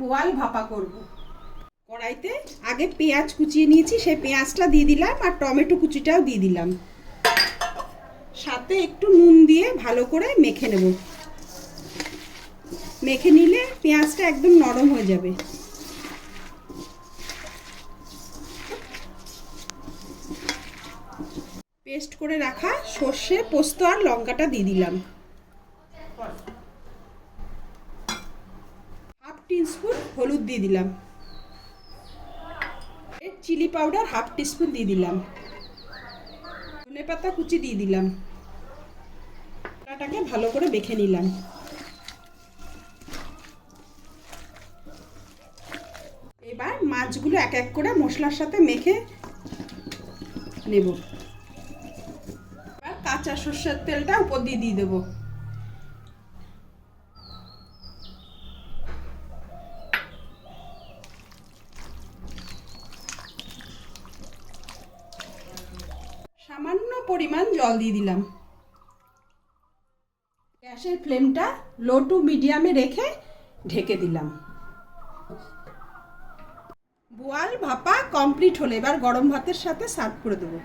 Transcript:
বোয়াল ভাপা করব। কড়াইতে আগে পেঁয়াজ কুচিয়ে নিয়েছি, সেই পেঁয়াজটা দিয়ে দিলাম আর টমেটো কুচিটাও দিয়ে দিলাম। সাথে একটু নুন দিয়ে ভালো করে মেখে নেব। মেখে নিলে পেঁয়াজটা একদম নরম হয়ে যাবে। পেস্ট করে রাখা সর্ষে, পোস্ত আর লঙ্কাটা দিয়ে দিলাম। হাফ টিস্পুন হলুদ দিয়ে দিলাম। চিলি পাউডার হাফ টিস্পুন দিয়ে দিলাম। ধনেপাতা কুচি দিয়ে দিলাম। মশলাটাকে ভালো করে মেখে নিলাম। এবার মাছগুলো এক এক করে মশলার সাথে মেখে নেব। এবার কাঁচা সর্ষের তেলটা উপর দিয়ে দেবো। সামান্য পরিমাণ জল দিয়ে দিলাম। গ্যাসের ফ্লেমটা লো টু মিডিয়ামে রেখে ঢেকে দিলাম। বোয়াল ভাপা কমপ্লিট হলে এবার গরম ভাতের সাথে সার্ভ করে দেবো।